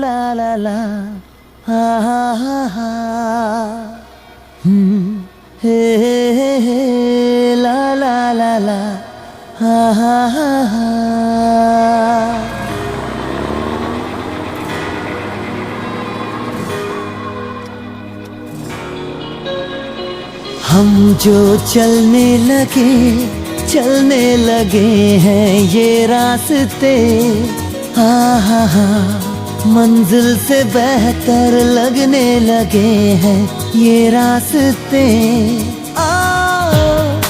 ला ला ला हा हा हा हा हे ला ला ला ला हा हा हा हा। हम जो चलने लगे हैं ये रास्ते, हाँ हाँ हाँ, मंजिल से बेहतर लगने लगे हैं ये रास्ते। आओ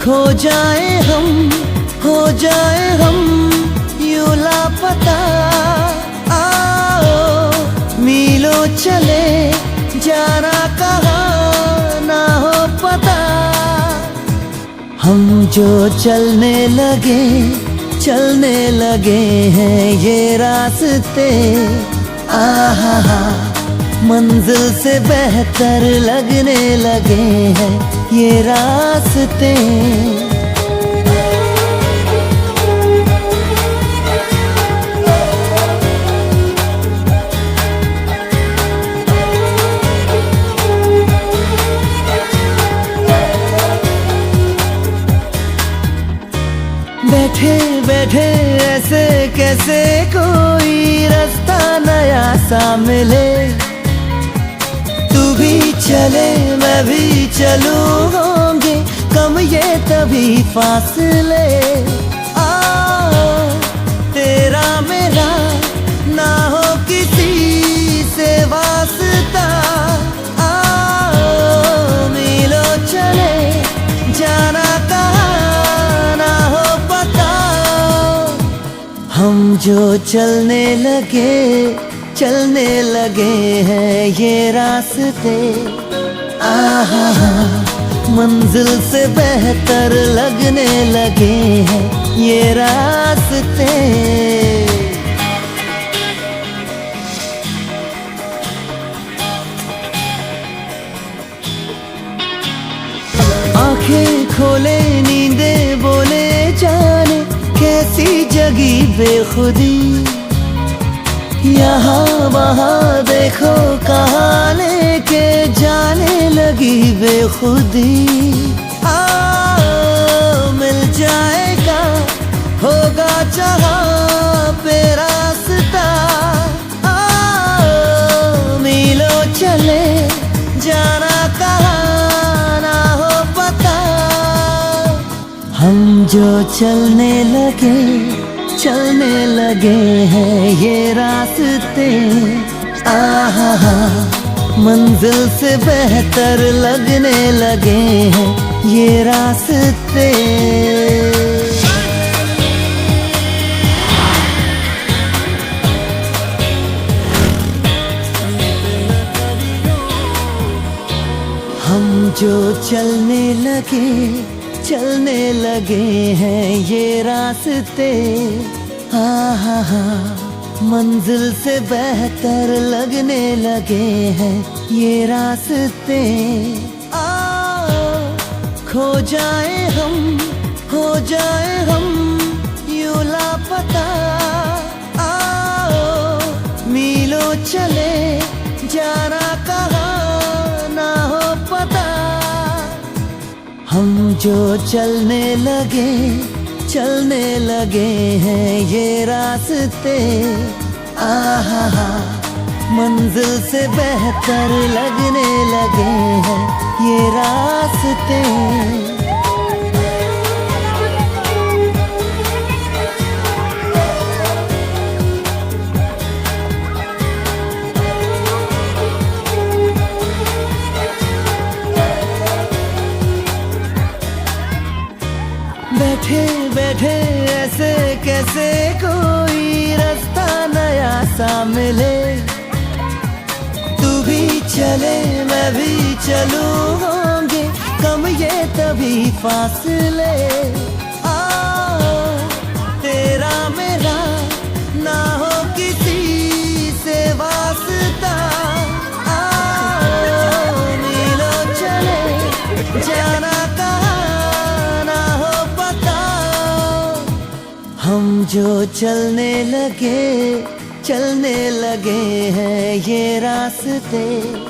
खो जाए हम, हो जाए हम यूं लापता। आओ मीलों चले जाना कहाँ ना हो पता। हम जो चलने लगे हैं ये रास्ते, आहा हा, मंजिल से बेहतर लगने लगे हैं ये रास्ते। बैठे बैठे ऐसे कैसे कोई रास्ता नया सा मिले। तू भी चले मैं भी चलूं, होंगे कम ये तभी फासले। आओ तेरा मेरा ना हो किसी से वास्ता। आओ मीलों चले जाना कहाँ ना हो पता। हम जो चलने लगे हैं ये रास्ते, आहा हा, मंजिल से बेहतर लगने लगे हैं ये रास्ते। आंखें खोले नींदे बोले जाने कैसी जगी बेखुदी। यहाँ वहाँ देखो कहाँ लेके जाने लगी बेखुदी। आओ मिल जाएगा होगा जहाँ पे रास्ता। आओ मीलों चले जाना कहाँ ना हो पता। हम जो चलने लगे हैं ये रास्ते, आहा हा, मंजिल से बेहतर लगने लगे हैं ये रास्ते। हम जो चलने लगे हैं ये रास्ते, हाँ हाँ हाँ, मंजिल से बेहतर लगने लगे हैं ये रास्ते। आओ खो जाए हम, हो जाए हम यूं लापता। आओ मीलों चले जाना कहाँ ना हो पता। हम जो चलने लगे हैं ये रास्ते, आहा हा, मंजिल से बेहतर लगने लगे हैं ये रास्ते। बैठे बैठे ऐसे कैसे कोई रास्ता नया सा मिले। तू भी चले मैं भी चलूं, होंगे कम ये तभी फासले। आओ तेरा मेरा ना हो किसी से वास्ता। आओ मीलों चले जाना कहाँ ना हो पता। हम जो चलने चलने लगे हैं ये रास्ते।